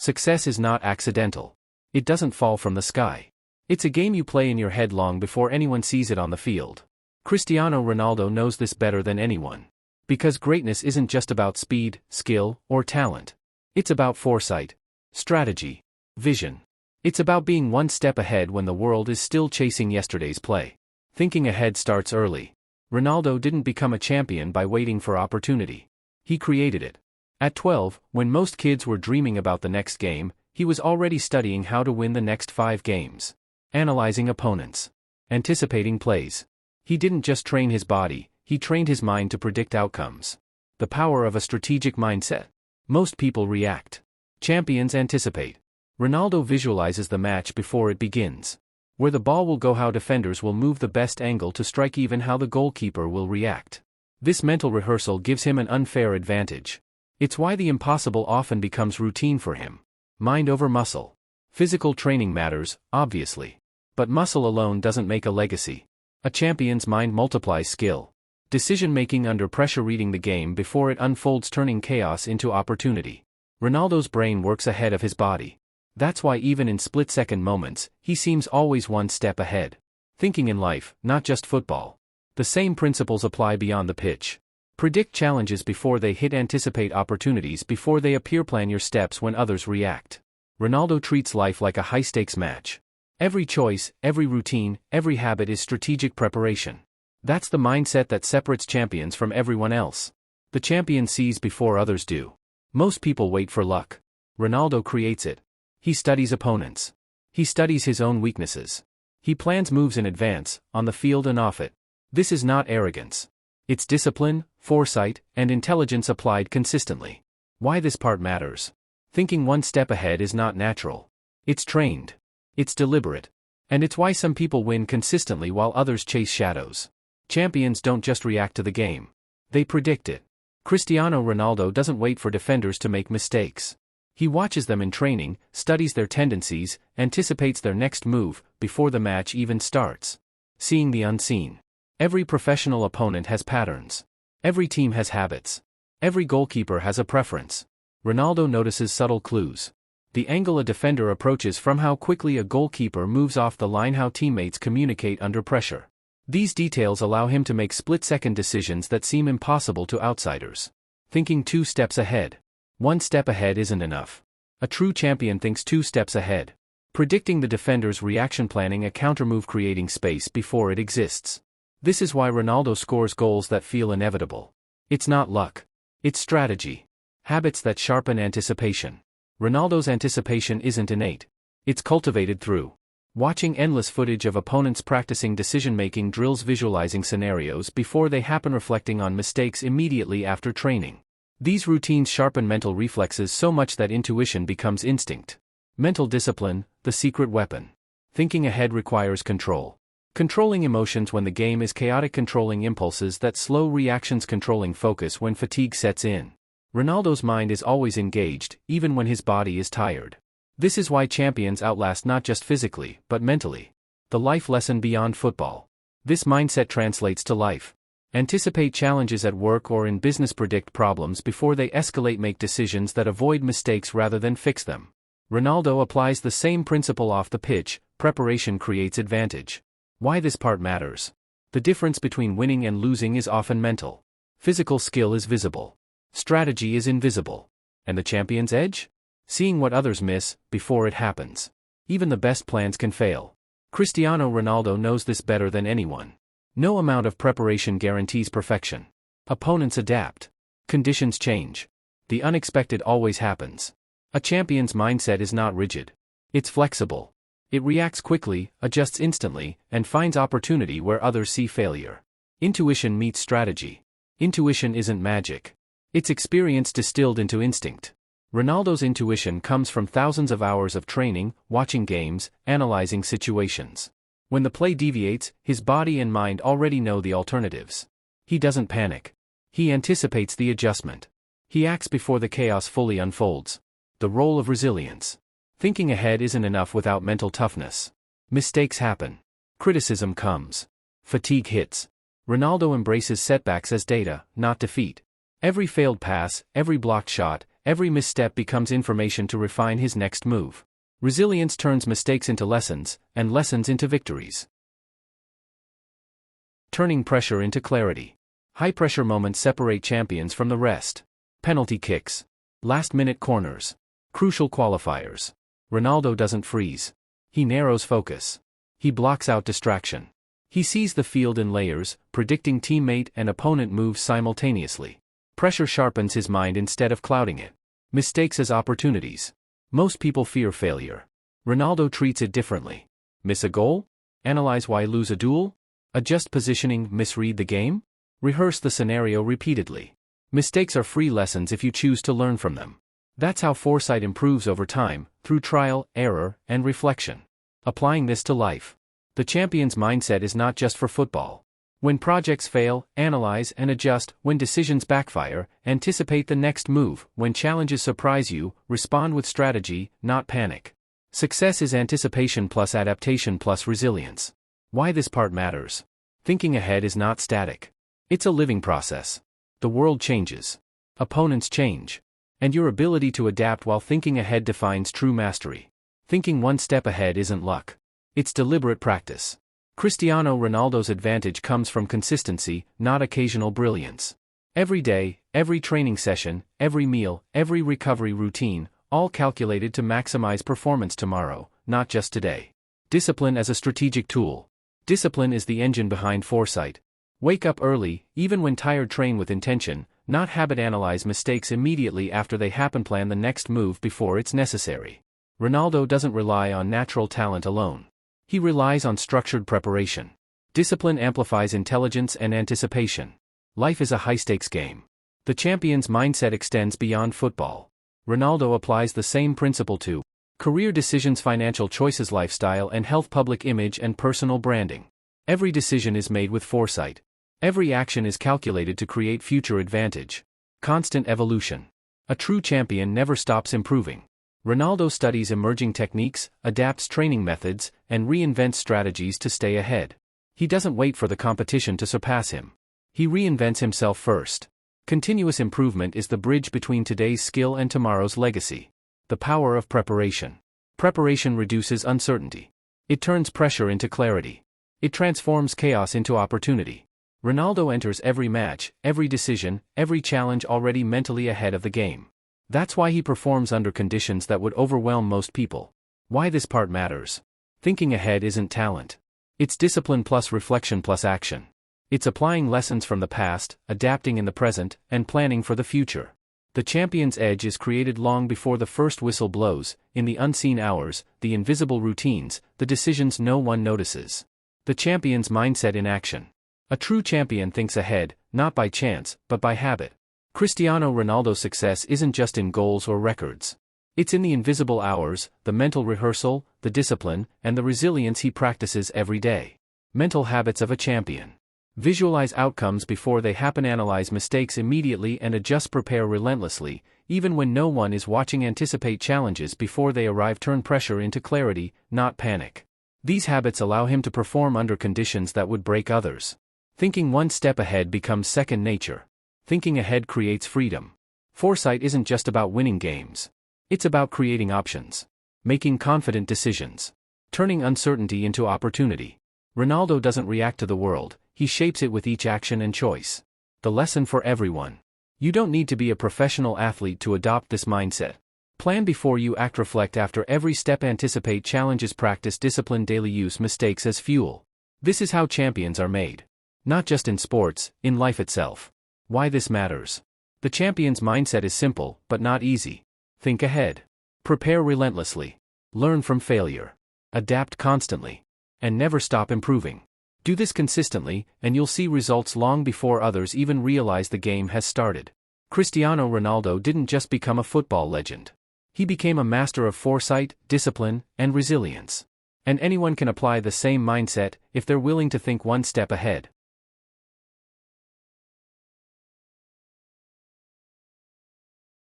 Success is not accidental. It doesn't fall from the sky. It's a game you play in your head long before anyone sees it on the field. Cristiano Ronaldo knows this better than anyone. Because greatness isn't just about speed, skill, or talent. It's about foresight, strategy, vision. It's about being one step ahead when the world is still chasing yesterday's play. Thinking ahead starts early. Ronaldo didn't become a champion by waiting for opportunity. He created it. At 12, when most kids were dreaming about the next game, he was already studying how to win the next 5 games. Analyzing opponents. Anticipating plays. He didn't just train his body, he trained his mind to predict outcomes. The power of a strategic mindset. Most people react. Champions anticipate. Ronaldo visualizes the match before it begins. Where the ball will go, how defenders will move, the best angle to strike, even how the goalkeeper will react. This mental rehearsal gives him an unfair advantage. It's why the impossible often becomes routine for him. Mind over muscle. Physical training matters, obviously. But muscle alone doesn't make a legacy. A champion's mind multiplies skill. Decision-making under pressure, reading the game before it unfolds, turning chaos into opportunity. Ronaldo's brain works ahead of his body. That's why even in split-second moments, he seems always one step ahead. Thinking in life, not just football. The same principles apply beyond the pitch. Predict challenges before they hit, anticipate opportunities before they appear, plan your steps when others react. Ronaldo treats life like a high-stakes match. Every choice, every routine, every habit is strategic preparation. That's the mindset that separates champions from everyone else. The champion sees before others do. Most people wait for luck. Ronaldo creates it. He studies opponents. He studies his own weaknesses. He plans moves in advance, on the field and off it. This is not arrogance. It's discipline, foresight, and intelligence applied consistently. Why this part matters. Thinking one step ahead is not natural. It's trained. It's deliberate. And it's why some people win consistently while others chase shadows. Champions don't just react to the game. They predict it. Cristiano Ronaldo doesn't wait for defenders to make mistakes. He watches them in training, studies their tendencies, anticipates their next move, before the match even starts. Seeing the unseen. Every professional opponent has patterns. Every team has habits. Every goalkeeper has a preference. Ronaldo notices subtle clues. The angle a defender approaches from, how quickly a goalkeeper moves off the line, how teammates communicate under pressure. These details allow him to make split-second decisions that seem impossible to outsiders. Thinking 2 steps ahead. 1 step ahead isn't enough. A true champion thinks 2 steps ahead. Predicting the defender's reaction, planning a countermove, creating space before it exists. This is why Ronaldo scores goals that feel inevitable. It's not luck. It's strategy. Habits that sharpen anticipation. Ronaldo's anticipation isn't innate. It's cultivated through watching endless footage of opponents, practicing decision-making drills, visualizing scenarios before they happen, reflecting on mistakes immediately after training. These routines sharpen mental reflexes so much that intuition becomes instinct. Mental discipline, the secret weapon. Thinking ahead requires control. Controlling emotions when the game is chaotic, controlling impulses that slow reactions, controlling focus when fatigue sets in. Ronaldo's mind is always engaged, even when his body is tired. This is why champions outlast, not just physically, but mentally. The life lesson beyond football. This mindset translates to life. Anticipate challenges at work or in business, predict problems before they escalate, make decisions that avoid mistakes rather than fix them. Ronaldo applies the same principle off the pitch. Preparation creates advantage. Why this part matters. The difference between winning and losing is often mental. Physical skill is visible. Strategy is invisible. And the champion's edge? Seeing what others miss, before it happens. Even the best plans can fail. Cristiano Ronaldo knows this better than anyone. No amount of preparation guarantees perfection. Opponents adapt. Conditions change. The unexpected always happens. A champion's mindset is not rigid. It's flexible. It reacts quickly, adjusts instantly, and finds opportunity where others see failure. Intuition meets strategy. Intuition isn't magic. It's experience distilled into instinct. Ronaldo's intuition comes from thousands of hours of training, watching games, analyzing situations. When the play deviates, his body and mind already know the alternatives. He doesn't panic. He anticipates the adjustment. He acts before the chaos fully unfolds. The role of resilience. Thinking ahead isn't enough without mental toughness. Mistakes happen. Criticism comes. Fatigue hits. Ronaldo embraces setbacks as data, not defeat. Every failed pass, every blocked shot, Every misstep becomes information to refine his next move. Resilience turns mistakes into lessons, and lessons into victories. Turning pressure into clarity. High-pressure moments separate champions from the rest. Penalty kicks. Last-minute corners. Crucial qualifiers. Ronaldo doesn't freeze. He narrows focus. He blocks out distraction. He sees the field in layers, predicting teammate and opponent moves simultaneously. Pressure sharpens his mind instead of clouding it. Mistakes as opportunities. Most people fear failure. Ronaldo treats it differently. Miss a goal? Analyze why lose a duel? Adjust positioning, misread the game? Rehearse the scenario repeatedly. Mistakes are free lessons if you choose to learn from them. That's how foresight improves over time, through trial, error, and reflection. Applying this to life. The champion's mindset is not just for football. When projects fail, analyze and adjust. When decisions backfire, anticipate the next move. When challenges surprise you, respond with strategy, not panic. Success is anticipation plus adaptation plus resilience. Why this part matters. Thinking ahead is not static. It's a living process. The world changes. Opponents change. And your ability to adapt while thinking ahead defines true mastery. Thinking one step ahead isn't luck. It's deliberate practice. Cristiano Ronaldo's advantage comes from consistency, not occasional brilliance. Every day, every training session, every meal, every recovery routine, all calculated to maximize performance tomorrow, not just today. Discipline as a strategic tool. Discipline is the engine behind foresight. Wake up early, even when tired. Train with intention, not habit. Analyze mistakes immediately after they happen. Plan the next move before it's necessary. Ronaldo doesn't rely on natural talent alone. He relies on structured preparation. Discipline amplifies intelligence and anticipation. Life is a high-stakes game. The champion's mindset extends beyond football. Ronaldo applies the same principle to career decisions, financial choices, lifestyle and health, public image and personal branding. Every decision is made with foresight. Every action is calculated to create future advantage. Constant evolution. A true champion never stops improving. Ronaldo studies emerging techniques, adapts training methods, and reinvents strategies to stay ahead. He doesn't wait for the competition to surpass him. He reinvents himself first. Continuous improvement is the bridge between today's skill and tomorrow's legacy. The power of preparation. Preparation reduces uncertainty. It turns pressure into clarity. It transforms chaos into opportunity. Ronaldo enters every match, every decision, every challenge already mentally ahead of the game. That's why he performs under conditions that would overwhelm most people. Why this part matters. Thinking ahead isn't talent. It's discipline plus reflection plus action. It's applying lessons from the past, adapting in the present, and planning for the future. The champion's edge is created long before the first whistle blows, in the unseen hours, the invisible routines, the decisions no one notices. The champion's mindset in action. A true champion thinks ahead, not by chance, but by habit. Cristiano Ronaldo's success isn't just in goals or records. It's in the invisible hours, the mental rehearsal, the discipline, and the resilience he practices every day. Mental habits of a champion. Visualize outcomes before they happen. Analyze mistakes immediately and adjust. Prepare relentlessly, even when no one is watching. Anticipate challenges before they arrive. Turn pressure into clarity, not panic. These habits allow him to perform under conditions that would break others. Thinking one step ahead becomes second nature. Thinking ahead creates freedom. Foresight isn't just about winning games. It's about creating options. Making confident decisions. Turning uncertainty into opportunity. Ronaldo doesn't react to the world, he shapes it with each action and choice. The lesson for everyone. You don't need to be a professional athlete to adopt this mindset. Plan before you act. Reflect after every step. Anticipate challenges. Practice discipline daily. Use mistakes as fuel. This is how champions are made. Not just in sports, in life itself. Why this matters. The champion's mindset is simple, but not easy. Think ahead. Prepare relentlessly. Learn from failure. Adapt constantly. And never stop improving. Do this consistently, and you'll see results long before others even realize the game has started. Cristiano Ronaldo didn't just become a football legend. He became a master of foresight, discipline, and resilience. And anyone can apply the same mindset if they're willing to think one step ahead.